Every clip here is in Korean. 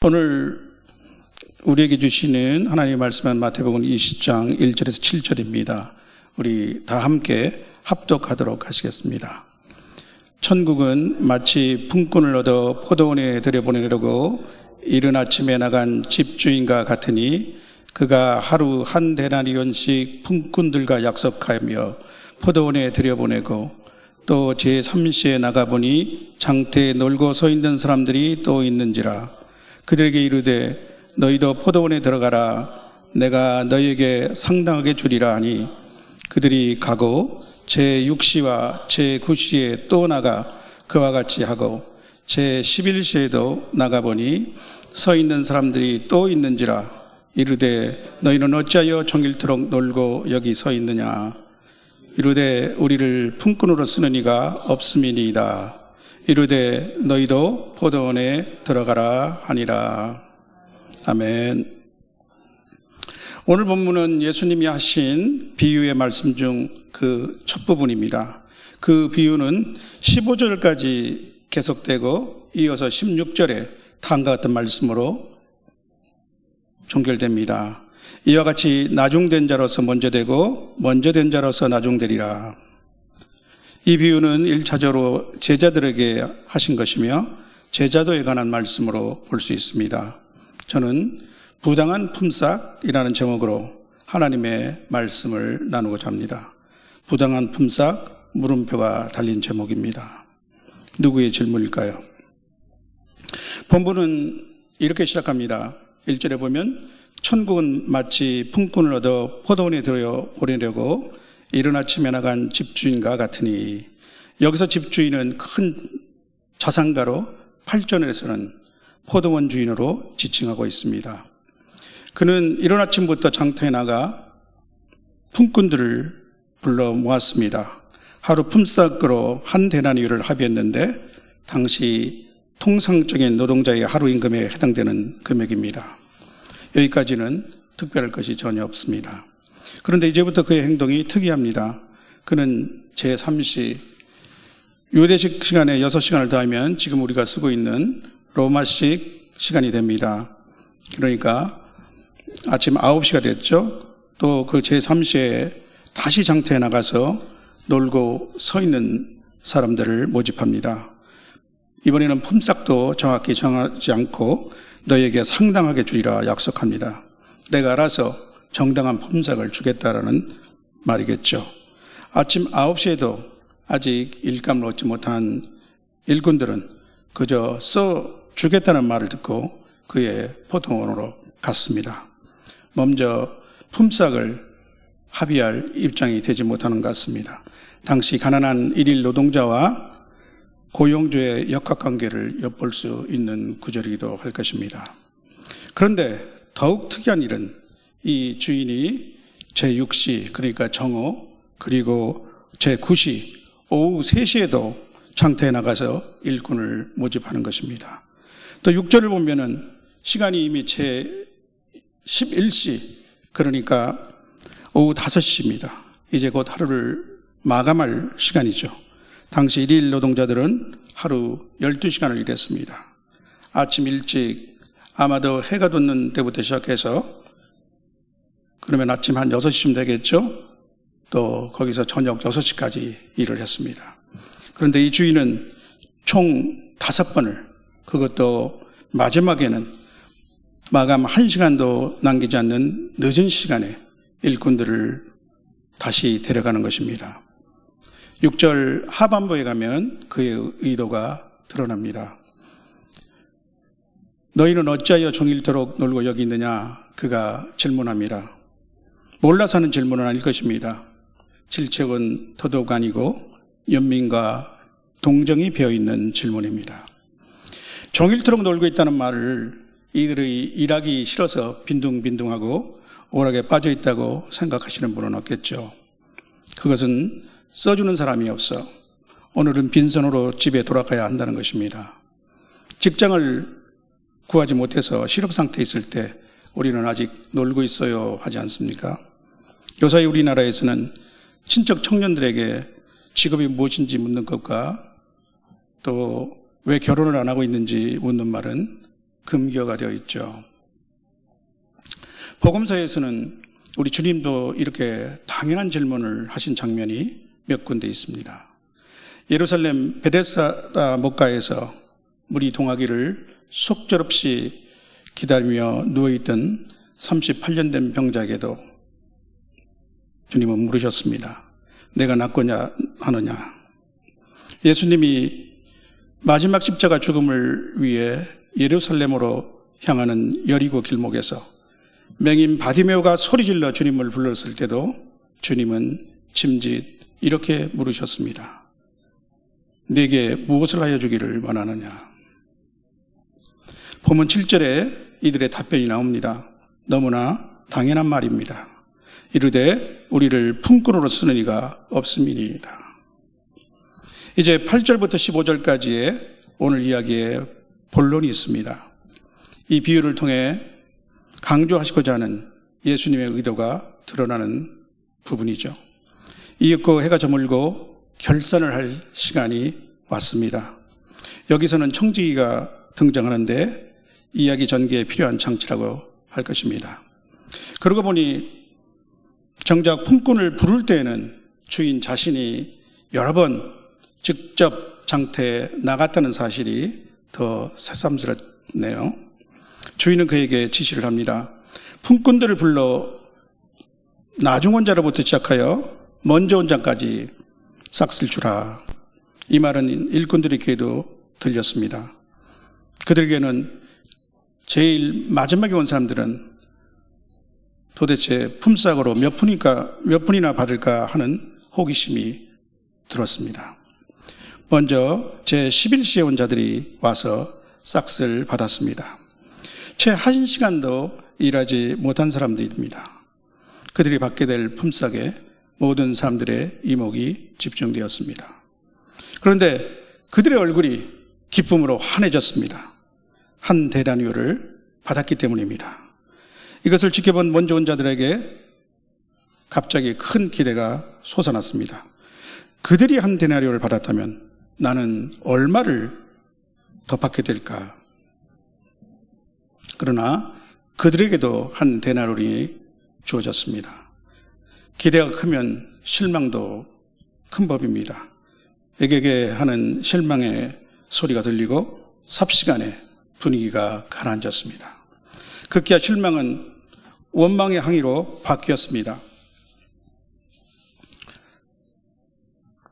오늘 우리에게 주시는 하나님의 말씀은 마태복음 20장 1절에서 7절입니다. 우리 다 함께 합독하도록 하시겠습니다. 천국은 마치 품꾼을 얻어 포도원에 들여보내려고 이른 아침에 나간 집주인과 같으니 그가 하루 한 데나리온씩 품꾼들과 약속하며 포도원에 들여보내고 또 제3시에 나가보니 장태에 놀고 서 있는 사람들이 또 있는지라. 그들에게 이르되 너희도 포도원에 들어가라. 내가 너희에게 상당하게 주리라 하니 그들이 가고 제6시와 제9시에 또 나가 그와 같이 하고 제11시에도 나가보니 서 있는 사람들이 또 있는지라. 이르되 너희는 어찌하여 종일토록 놀고 여기 서 있느냐. 이르되 우리를 품꾼으로 쓰는 이가 없음이니이다. 이르되 너희도 포도원에 들어가라 하니라. 아멘. 오늘 본문은 예수님이 하신 비유의 말씀 중 그 첫 부분입니다. 그 비유는 15절까지 계속되고 이어서 16절에 다음과 같은 말씀으로 종결됩니다. 이와 같이 나중된 자로서 먼저 되고 먼저 된 자로서 나중되리라. 이 비유는 1차적으로 제자들에게 하신 것이며 제자도에 관한 말씀으로 볼 수 있습니다. 저는 부당한 품삯이라는 제목으로 하나님의 말씀을 나누고자 합니다. 부당한 품삯, 물음표가 달린 제목입니다. 누구의 질문일까요? 본문은 이렇게 시작합니다. 1절에 보면 천국은 마치 품꾼을 얻어 포도원에 들여 보내려고 이른 아침에 나간 집주인과 같으니, 여기서 집주인은 큰 자산가로 8절에서는 포도원 주인으로 지칭하고 있습니다. 그는 이른 아침부터 장터에 나가 품꾼들을 불러 모았습니다. 하루 품삯으로 한 데나리온을 합의했는데 당시 통상적인 노동자의 하루 임금에 해당되는 금액입니다. 여기까지는 특별할 것이 전혀 없습니다. 그런데 이제부터 그의 행동이 특이합니다. 그는 제3시, 유대식 시간에 6시간을 더하면 지금 우리가 쓰고 있는 로마식 시간이 됩니다. 그러니까 아침 9시가 됐죠. 또 그 제3시에 다시 장터에 나가서 놀고 서 있는 사람들을 모집합니다. 이번에는 품삯도 정확히 정하지 않고 너에게 상당하게 주리라 약속합니다. 내가 알아서 정당한 품삯을 주겠다라는 말이겠죠. 아침 9시에도 아직 일감을 얻지 못한 일꾼들은 그저 주겠다는 말을 듣고 그의 포도원으로 갔습니다. 먼저 품삯을 합의할 입장이 되지 못하는 것 같습니다. 당시 가난한 일일 노동자와 고용주의 역학관계를 엿볼 수 있는 구절이기도 할 것입니다. 그런데 더욱 특이한 일은 이 주인이 제6시, 그러니까 정오, 그리고 제9시, 오후 3시에도 장터에 나가서 일꾼을 모집하는 것입니다. 또 6절을 보면은 시간이 이미 제11시, 그러니까 오후 5시입니다. 이제 곧 하루를 마감할 시간이죠. 당시 일일 노동자들은 하루 12시간을 일했습니다. 아침 일찍 아마도 해가 돋는 때부터 시작해서 그러면 아침 한 6시쯤 되겠죠? 또 거기서 저녁 6시까지 일을 했습니다. 그런데 이 주인은 총 5번을, 그것도 마지막에는 마감 1시간도 남기지 않는 늦은 시간에 일꾼들을 다시 데려가는 것입니다. 6절 하반부에 가면 그의 의도가 드러납니다. 너희는 어찌하여 종일토록 놀고 여기 있느냐? 그가 질문합니다. 몰라서 하는 질문은 아닐 것입니다. 질책은 더더욱 아니고 연민과 동정이 배어있는 질문입니다. 종일토록 놀고 있다는 말을 이들의 일하기 싫어서 빈둥빈둥하고 오락에 빠져있다고 생각하시는 분은 없겠죠. 그것은 써주는 사람이 없어 오늘은 빈손으로 집에 돌아가야 한다는 것입니다. 직장을 구하지 못해서 실업상태에 있을 때 우리는 아직 놀고 있어요 하지 않습니까? 요사이 우리나라에서는 친척 청년들에게 직업이 무엇인지 묻는 것과 또 왜 결혼을 안 하고 있는지 묻는 말은 금기어가 되어 있죠. 복음서에서는 우리 주님도 이렇게 당연한 질문을 하신 장면이 몇 군데 있습니다. 예루살렘 베데스다 목가에서 물이 동하기를 속절없이 기다리며 누워있던 38년 된 병자에게도 주님은 물으셨습니다. 내가 낫고냐 하느냐. 예수님이 마지막 십자가 죽음을 위해 예루살렘으로 향하는 여리고 길목에서 맹인 바디메오가 소리질러 주님을 불렀을 때도 주님은 짐짓 이렇게 물으셨습니다. 내게 무엇을 하여 주기를 원하느냐. 본문 7절에 이들의 답변이 나옵니다. 너무나 당연한 말입니다. 이르되 우리를 품꾼으로 쓰는 이가 없음이니이다. 이제 8절부터 15절까지의 오늘 이야기의 본론이 있습니다. 이 비유를 통해 강조하시고자 하는 예수님의 의도가 드러나는 부분이죠. 이윽고 해가 저물고 결산을 할 시간이 왔습니다. 여기서는 청지기가 등장하는데 이야기 전개에 필요한 장치라고 할 것입니다. 그러고 보니 정작 품꾼을 부를 때에는 주인 자신이 여러 번 직접 장터에 나갔다는 사실이 더 새삼스럽네요. 주인은 그에게 지시를 합니다. 품꾼들을 불러 나중 온 자로부터 시작하여 먼저 온 자까지 싹쓸 주라. 이 말은 일꾼들의 귀에도 들렸습니다. 그들에게는 제일 마지막에 온 사람들은 도대체 품삯으로 몇 푼이나 받을까 하는 호기심이 들었습니다. 먼저 제11시에 온 자들이 와서 싹쓸 받았습니다. 채 1시간도 일하지 못한 사람들입니다. 그들이 받게 될 품삯에 모든 사람들의 이목이 집중되었습니다. 그런데 그들의 얼굴이 기쁨으로 환해졌습니다. 한 데나리오를 받았기 때문입니다. 이것을 지켜본 먼저 온 자들에게 갑자기 큰 기대가 솟아났습니다. 그들이 한 데나리오를 받았다면 나는 얼마를 더 받게 될까? 그러나 그들에게도 한 데나리온이 주어졌습니다. 기대가 크면 실망도 큰 법입니다. 에게게 하는 실망의 소리가 들리고 삽시간에 분위기가 가라앉았습니다. 급기야 실망은 원망의 항의로 바뀌었습니다.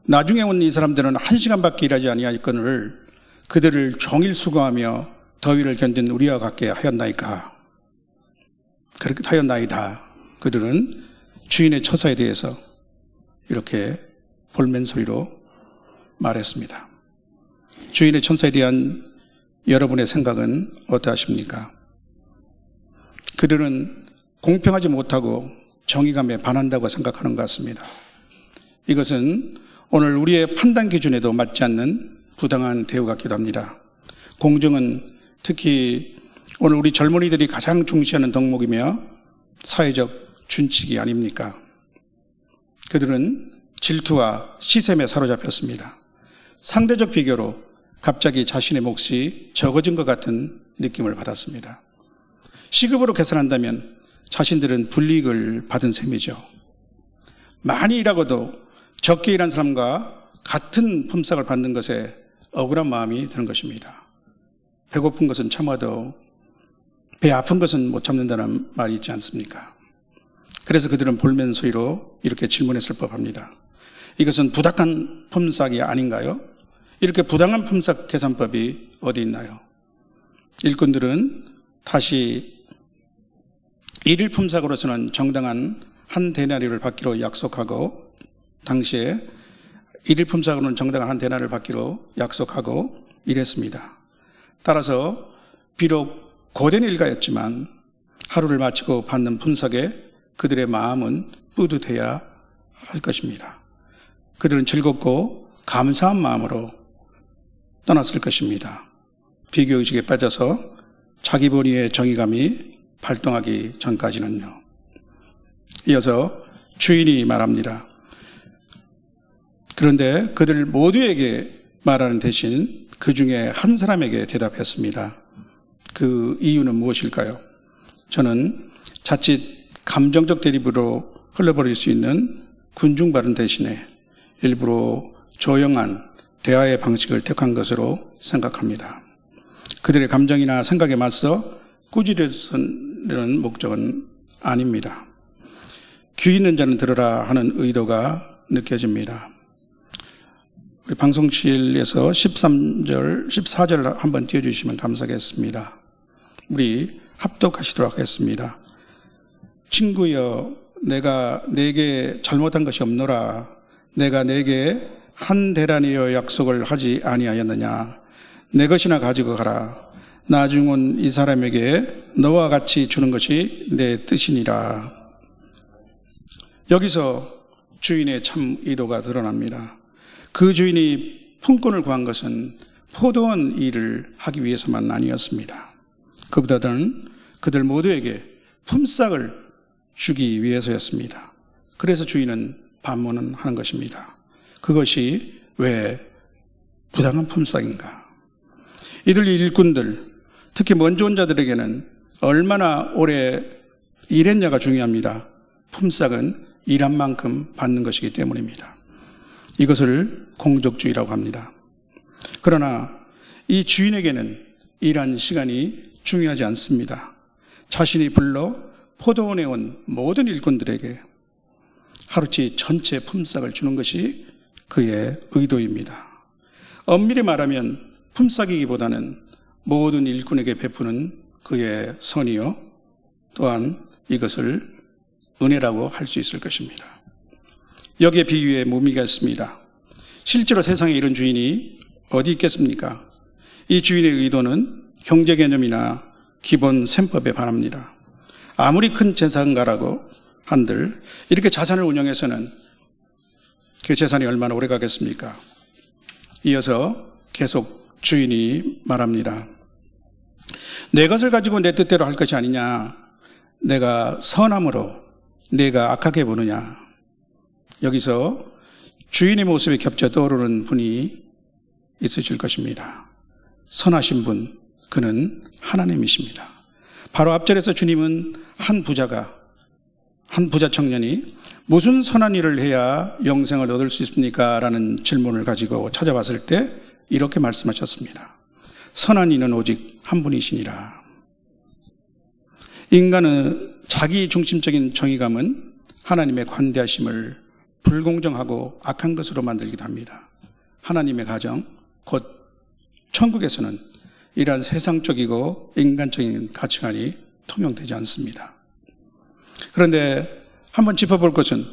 나중에 온 이 사람들은 1시간밖에 일하지 아니하였거늘 그들을 종일 수고하며 더위를 견딘 우리와 같게 하였나이까. 그렇게 하였나이다. 그들은 주인의 처사에 대해서 이렇게 볼멘 소리로 말했습니다. 주인의 처사에 대한 여러분의 생각은 어떠하십니까? 그들은 공평하지 못하고 정의감에 반한다고 생각하는 것 같습니다. 이것은 오늘 우리의 판단 기준에도 맞지 않는 부당한 대우 같기도 합니다. 공정은 특히 오늘 우리 젊은이들이 가장 중시하는 덕목이며 사회적 준칙이 아닙니까? 그들은 질투와 시샘에 사로잡혔습니다. 상대적 비교로 갑자기 자신의 몫이 적어진 것 같은 느낌을 받았습니다. 시급으로 계산한다면 자신들은 불이익을 받은 셈이죠. 많이 일하고도 적게 일한 사람과 같은 품삯을 받는 것에 억울한 마음이 드는 것입니다. 배고픈 것은 참아도 배 아픈 것은 못 참는다는 말이 있지 않습니까? 그래서 그들은 볼멘 소리로 이렇게 질문했을 법합니다. 이것은 부당한 품삯이 아닌가요? 이렇게 부당한 품삯 계산법이 어디 있나요? 일꾼들은 다시 일일 품삯으로서는 정당한 한 데나리오를 받기로 약속하고 당시에 일일 품삯으로는 정당한 한 데나리오를 받기로 약속하고 일했습니다. 따라서 비록 고된 일가였지만 하루를 마치고 받는 품삯에 그들의 마음은 뿌듯해야 할 것입니다. 그들은 즐겁고 감사한 마음으로 떠났을 것입니다. 비교의식에 빠져서 자기 본위의 정의감이 발동하기 전까지는요. 이어서 주인이 말합니다. 그런데 그들 모두에게 말하는 대신 그 중에 한 사람에게 대답했습니다. 그 이유는 무엇일까요? 저는 자칫 감정적 대립으로 흘러버릴 수 있는 군중 발언 대신에 일부러 조용한 대화의 방식을 택한 것으로 생각합니다. 그들의 감정이나 생각에 맞서 꾸짖으려는 목적은 아닙니다. 귀 있는 자는 들으라 하는 의도가 느껴집니다. 우리 방송실에서 13절, 14절 한번 띄워주시면 감사하겠습니다. 우리 합독하시도록 하겠습니다. 친구여, 내가 네게 잘못한 것이 없노라. 내가 네게 한 대란이여 약속을 하지 아니하였느냐. 내 것이나 가지고 가라. 나중은 이 사람에게 너와 같이 주는 것이 내 뜻이니라. 여기서 주인의 참 의도가 드러납니다. 그 주인이 품꾼을 구한 것은 포도원 일을 하기 위해서만 아니었습니다. 그보다는 그들 모두에게 품삯을 주기 위해서였습니다. 그래서 주인은 반문을 하는 것입니다. 그것이 왜 부당한 품삯인가? 이들 일꾼들, 특히 먼저 온 자들에게는 얼마나 오래 일했냐가 중요합니다. 품삯은 일한 만큼 받는 것이기 때문입니다. 이것을 공적주의라고 합니다. 그러나 이 주인에게는 일한 시간이 중요하지 않습니다. 자신이 불러 포도원에 온 모든 일꾼들에게 하루치 전체 품삯을 주는 것이 그의 의도입니다. 엄밀히 말하면 품삯이기보다는 모든 일꾼에게 베푸는 그의 선이요, 또한 이것을 은혜라고 할 수 있을 것입니다. 여기에 비유에 묘미가 있습니다. 실제로 세상에 이런 주인이 어디 있겠습니까? 이 주인의 의도는 경제 개념이나 기본 셈법에 반합니다. 아무리 큰 재산가라고 한들 이렇게 자산을 운영해서는 그 재산이 얼마나 오래 가겠습니까? 이어서 계속 주인이 말합니다. 내 것을 가지고 내 뜻대로 할 것이 아니냐. 내가 선함으로 내가 악하게 보느냐. 여기서 주인의 모습에 겹쳐 떠오르는 분이 있으실 것입니다. 선하신 분, 그는 하나님이십니다. 바로 앞절에서 주님은 한 부자 청년이 무슨 선한 일을 해야 영생을 얻을 수 있습니까? 라는 질문을 가지고 찾아왔을 때 이렇게 말씀하셨습니다. 선한 이는 오직 한 분이시니라. 인간은 자기 중심적인 정의감은 하나님의 관대하심을 불공정하고 악한 것으로 만들기도 합니다. 하나님의 가정, 곧 천국에서는 이러한 세상적이고 인간적인 가치관이 통용되지 않습니다. 그런데 한번 짚어볼 것은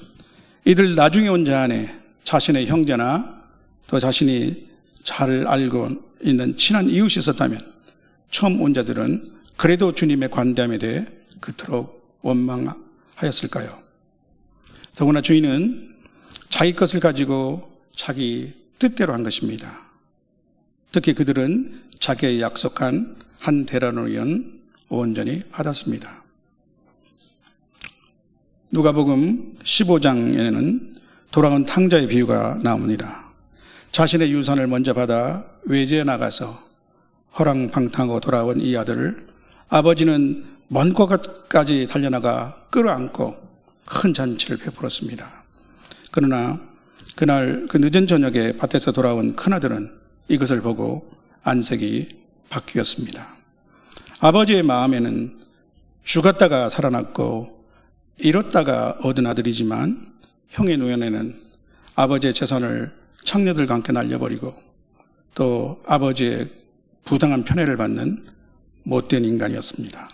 이들 나중에 온 자 안에 자신의 형제나 또 자신이 잘 알고 있는 친한 이웃이 있었다면 처음 온 자들은 그래도 주님의 관대함에 대해 그토록 원망하였을까요? 더구나 주인은 자기 것을 가지고 자기 뜻대로 한 것입니다. 특히 그들은 자기의 약속한 한 데나리온 온전히 받았습니다. 누가복음 15장에는 돌아온 탕자의 비유가 나옵니다. 자신의 유산을 먼저 받아 외지에 나가서 허랑방탕하고 돌아온 이 아들을 아버지는 먼 곳까지 달려나가 끌어안고 큰 잔치를 베풀었습니다. 그러나 그날 그 늦은 저녁에 밭에서 돌아온 큰아들은 이것을 보고 안색이 바뀌었습니다. 아버지의 마음에는 죽었다가 살아났고 잃었다가 얻은 아들이지만 형의 눈에는 아버지의 재산을 창녀들과 함께 날려버리고 또 아버지의 부당한 편애를 받는 못된 인간이었습니다.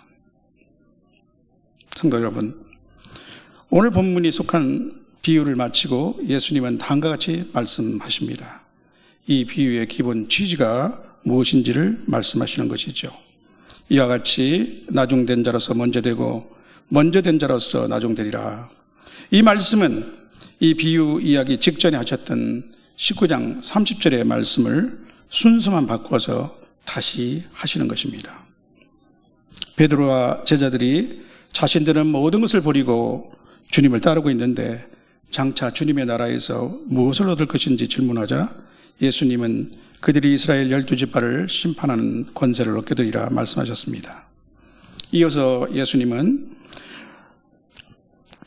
성도 여러분, 오늘 본문이 속한 비유를 마치고 예수님은 다음과 같이 말씀하십니다. 이 비유의 기본 취지가 무엇인지를 말씀하시는 것이죠. 이와 같이 나중된 자로서 먼저 되고 먼저 된 자로서 나중되리라. 이 말씀은 이 비유 이야기 직전에 하셨던 19장 30절의 말씀을 순서만 바꿔서 다시 하시는 것입니다. 베드로와 제자들이 자신들은 모든 것을 버리고 주님을 따르고 있는데 장차 주님의 나라에서 무엇을 얻을 것인지 질문하자 예수님은 그들이 이스라엘 12지파를 심판하는 권세를 얻게 되리라 말씀하셨습니다. 이어서 예수님은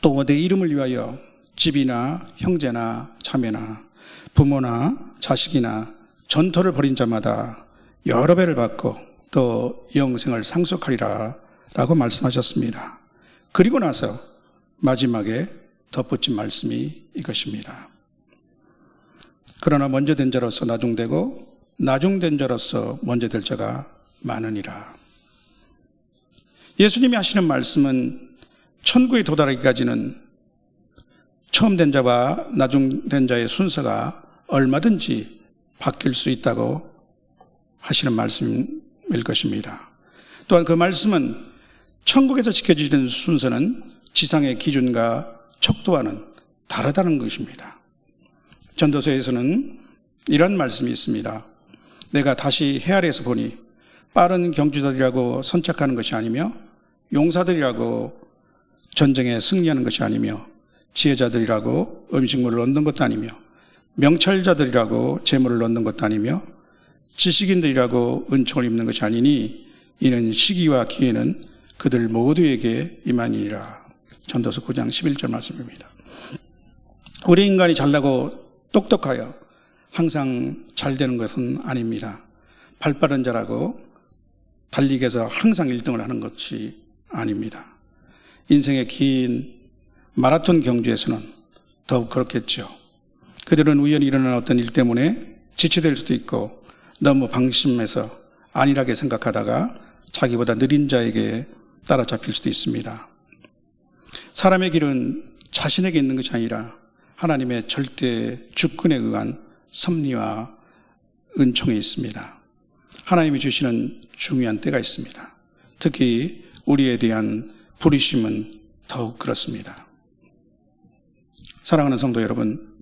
또 내 이름을 위하여 집이나 형제나 자매나 부모나 자식이나 전토를 벌인 자마다 여러 배를 받고 또 영생을 상속하리라 라고 말씀하셨습니다. 그리고 나서 마지막에 덧붙인 말씀이 이것입니다. 그러나 먼저 된 자로서 나중되고 나중된 자로서 먼저 될 자가 많으니라. 예수님이 하시는 말씀은 천국에 도달하기까지는 처음 된 자와 나중된 자의 순서가 얼마든지 바뀔 수 있다고 하시는 말씀일 것입니다. 또한 그 말씀은 천국에서 지켜지는 순서는 지상의 기준과 척도와는 다르다는 것입니다. 전도서에서는 이런 말씀이 있습니다. 내가 다시 헤아려서 보니 빠른 경주자들이라고 선착하는 것이 아니며 용사들이라고 전쟁에 승리하는 것이 아니며 지혜자들이라고 음식물을 얻는 것도 아니며 명철자들이라고 재물을 얻는 것도 아니며 지식인들이라고 은총을 입는 것이 아니니 이는 시기와 기회는 그들 모두에게 임하니라. 전도서 9장 11절 말씀입니다. 우리 인간이 잘나고 똑똑하여 항상 잘 되는 것은 아닙니다. 발빠른 자라고 달리기에서 항상 1등을 하는 것이 아닙니다. 인생의 긴 마라톤 경주에서는 더욱 그렇겠죠. 그들은 우연히 일어난 어떤 일 때문에 지체될 수도 있고 너무 방심해서 안일하게 생각하다가 자기보다 느린 자에게 따라잡힐 수도 있습니다. 사람의 길은 자신에게 있는 것이 아니라 하나님의 절대 주권에 의한 섭리와 은총에 있습니다. 하나님이 주시는 중요한 때가 있습니다. 특히 우리에 대한 부르심은 더욱 그렇습니다. 사랑하는 성도 여러분,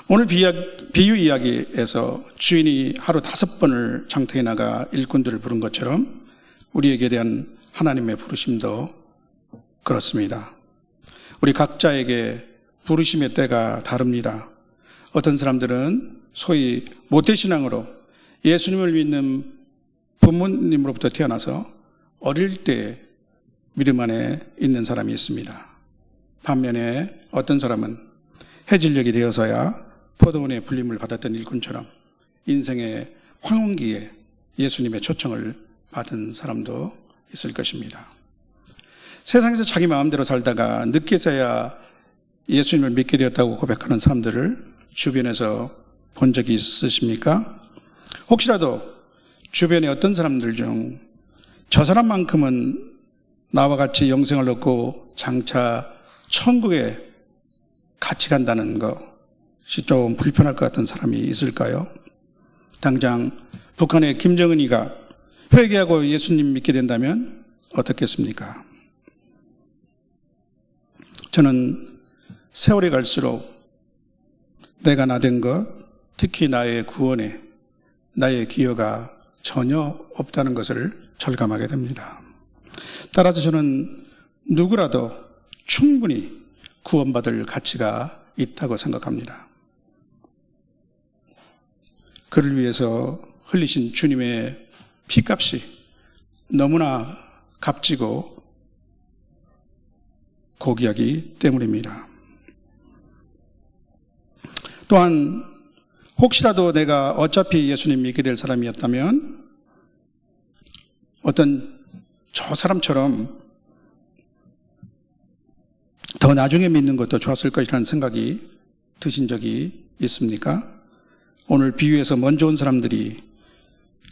오늘 비유 이야기에서 주인이 하루 5번을 장터에 나가 일꾼들을 부른 것처럼 우리에게 대한 하나님의 부르심도 그렇습니다. 우리 각자에게 부르심의 때가 다릅니다. 어떤 사람들은 소위 모태신앙으로 예수님을 믿는 부모님으로부터 태어나서 어릴 때 믿음 안에 있는 사람이 있습니다. 반면에 어떤 사람은 해질녘이 되어서야 포도원의 불림을 받았던 일꾼처럼 인생의 황혼기에 예수님의 초청을 받은 사람도 있을 것입니다. 세상에서 자기 마음대로 살다가 늦게서야 예수님을 믿게 되었다고 고백하는 사람들을 주변에서 본 적이 있으십니까? 혹시라도 주변에 어떤 사람들 중 저 사람만큼은 나와 같이 영생을 얻고 장차 천국에 같이 간다는 것이 좀 불편할 것 같은 사람이 있을까요? 당장 북한의 김정은이가 회개하고 예수님 믿게 된다면 어떻겠습니까? 저는 세월이 갈수록 내가 나된 것, 특히 나의 구원에 나의 기여가 전혀 없다는 것을 절감하게 됩니다. 따라서 저는 누구라도 충분히 구원받을 가치가 있다고 생각합니다. 그를 위해서 흘리신 주님의 피값이 너무나 값지고 고귀하기 때문입니다. 또한 혹시라도 내가 어차피 예수님 믿게 될 사람이었다면 어떤 저 사람처럼 더 나중에 믿는 것도 좋았을 것이라는 생각이 드신 적이 있습니까? 오늘 비유에서 먼저 온 사람들이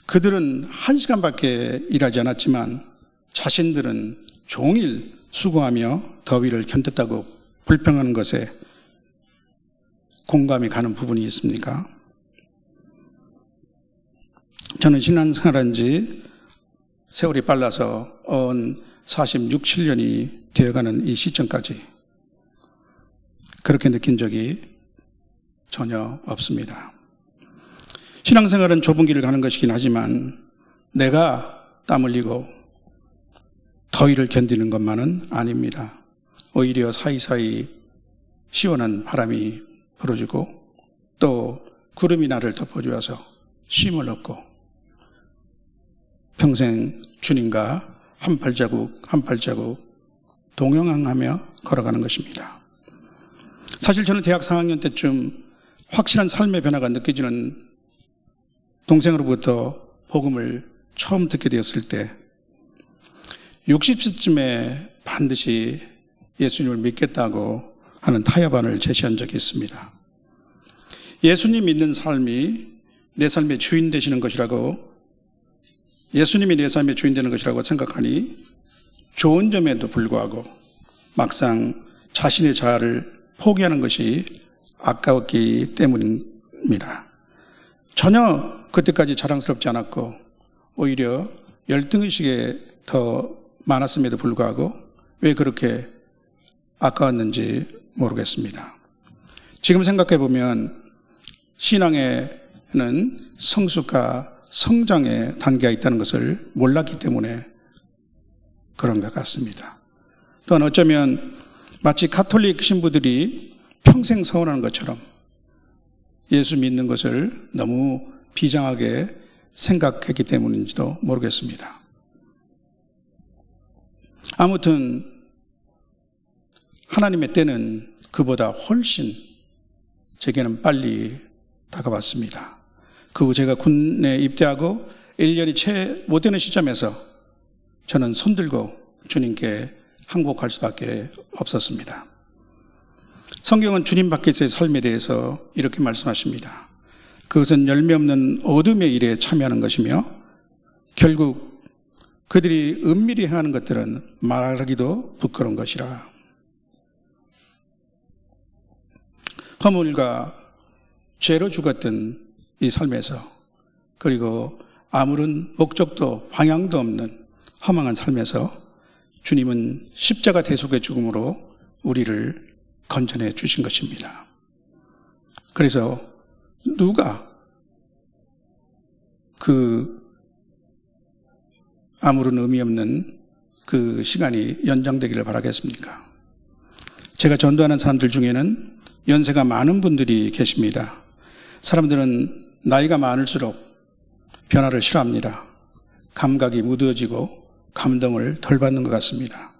그들은 1시간밖에 일하지 않았지만 자신들은 종일 수고하며 더위를 견뎠다고 불평하는 것에 공감이 가는 부분이 있습니까? 저는 신앙생활한 지 세월이 빨라서 46, 7년이 되어가는 이 시점까지 그렇게 느낀 적이 전혀 없습니다. 신앙생활은 좁은 길을 가는 것이긴 하지만 내가 땀 흘리고 더위를 견디는 것만은 아닙니다. 오히려 사이사이 시원한 바람이 불어주고 또 구름이 나를 덮어주어서 쉼을 얻고 평생 주님과 한 발자국 한 발자국 동행하며 걸어가는 것입니다. 사실 저는 대학 4학년 때쯤 확실한 삶의 변화가 느껴지는 동생으로부터 복음을 처음 듣게 되었을 때 60세쯤에 반드시 예수님을 믿겠다고 하는 타협안을 제시한 적이 있습니다. 예수님 믿는 삶이 내 삶의 주인 되시는 것이라고, 예수님이 내 삶의 주인 되는 것이라고 생각하니 좋은 점에도 불구하고 막상 자신의 자아를 포기하는 것이 아까웠기 때문입니다. 전혀 그때까지 자랑스럽지 않았고 오히려 열등의식에 더 많았음에도 불구하고 왜 그렇게 아까웠는지 모르겠습니다. 지금 생각해 보면 신앙에는 성숙과 성장의 단계가 있다는 것을 몰랐기 때문에 그런 것 같습니다. 또한 어쩌면 마치 가톨릭 신부들이 평생 서원하는 것처럼 예수 믿는 것을 너무 비장하게 생각했기 때문인지도 모르겠습니다. 아무튼 하나님의 때는 그보다 훨씬 제게는 빨리 다가왔습니다. 그 후 제가 군에 입대하고 1년이 채 못 되는 시점에서 저는 손들고 주님께 항복할 수밖에 없었습니다. 성경은 주님 밖에서의 삶에 대해서 이렇게 말씀하십니다. 그것은 열매 없는 어둠의 일에 참여하는 것이며 결국 그들이 은밀히 행하는 것들은 말하기도 부끄러운 것이라. 허물과 죄로 죽었던 이 삶에서, 그리고 아무런 목적도 방향도 없는 허망한 삶에서 주님은 십자가 대속의 죽음으로 우리를 건져내 주신 것입니다. 그래서 누가 그 아무런 의미 없는 그 시간이 연장되기를 바라겠습니까? 제가 전도하는 사람들 중에는 연세가 많은 분들이 계십니다. 사람들은 나이가 많을수록 변화를 싫어합니다. 감각이 무뎌지고 감동을 덜 받는 것 같습니다.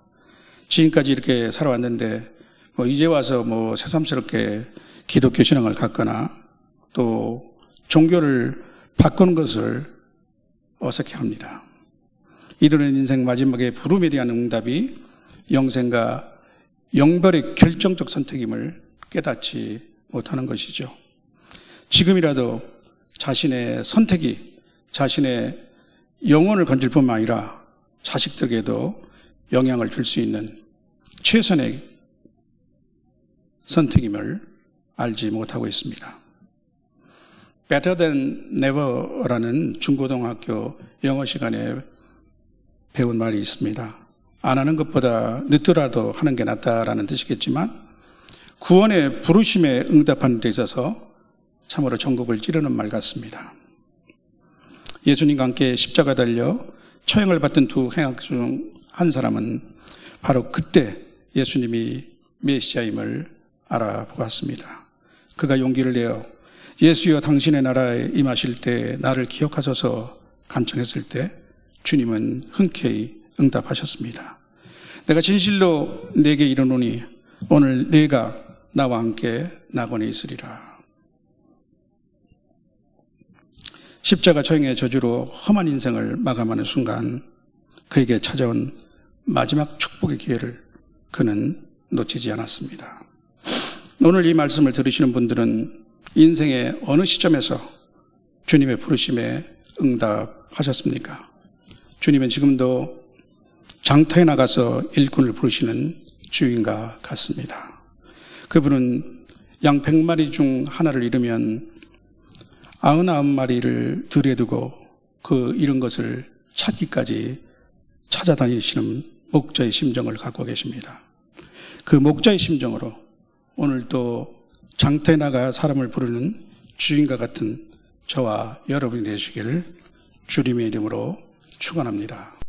지금까지 이렇게 살아왔는데 이제 와서 새삼스럽게 기독교 신앙을 갖거나 또 종교를 바꾸는 것을 어색해합니다. 이르는 인생 마지막에 부름에 대한 응답이 영생과 영벌의 결정적 선택임을 깨닫지 못하는 것이죠. 지금이라도 자신의 선택이 자신의 영혼을 건질 뿐만 아니라 자식들에게도 영향을 줄 수 있는 최선의 선택임을 알지 못하고 있습니다. Better than never라는 중고등학교 영어 시간에 배운 말이 있습니다. 안 하는 것보다 늦더라도 하는 게 낫다라는 뜻이겠지만 구원의 부르심에 응답하는 데 있어서 참으로 전국을 찌르는 말 같습니다. 예수님과 함께 십자가 달려 처형을 받던 두 행악 중 한 사람은 바로 그때 예수님이 메시아임을 알아보았습니다. 그가 용기를 내어 예수여 당신의 나라에 임하실 때 나를 기억하소서 간청했을 때 주님은 흔쾌히 응답하셨습니다. 내가 진실로 네게 이르노니 오늘 네가 나와 함께 낙원에 있으리라. 십자가 처형의 저주로 험한 인생을 마감하는 순간 그에게 찾아온 마지막 축복의 기회를 그는 놓치지 않았습니다. 오늘 이 말씀을 들으시는 분들은 인생의 어느 시점에서 주님의 부르심에 응답하셨습니까? 주님은 지금도 장터에 나가서 일꾼을 부르시는 주인과 같습니다. 그분은 양 100마리 중 하나를 잃으면 99마리를 들에 두고 그 잃은 것을 찾기까지 찾아다니시는 목자의 심정을 갖고 계십니다. 그 목자의 심정으로 오늘도 장터에 나가 사람을 부르는 주인과 같은 저와 여러분이 되시기를 주님의 이름으로 축원합니다.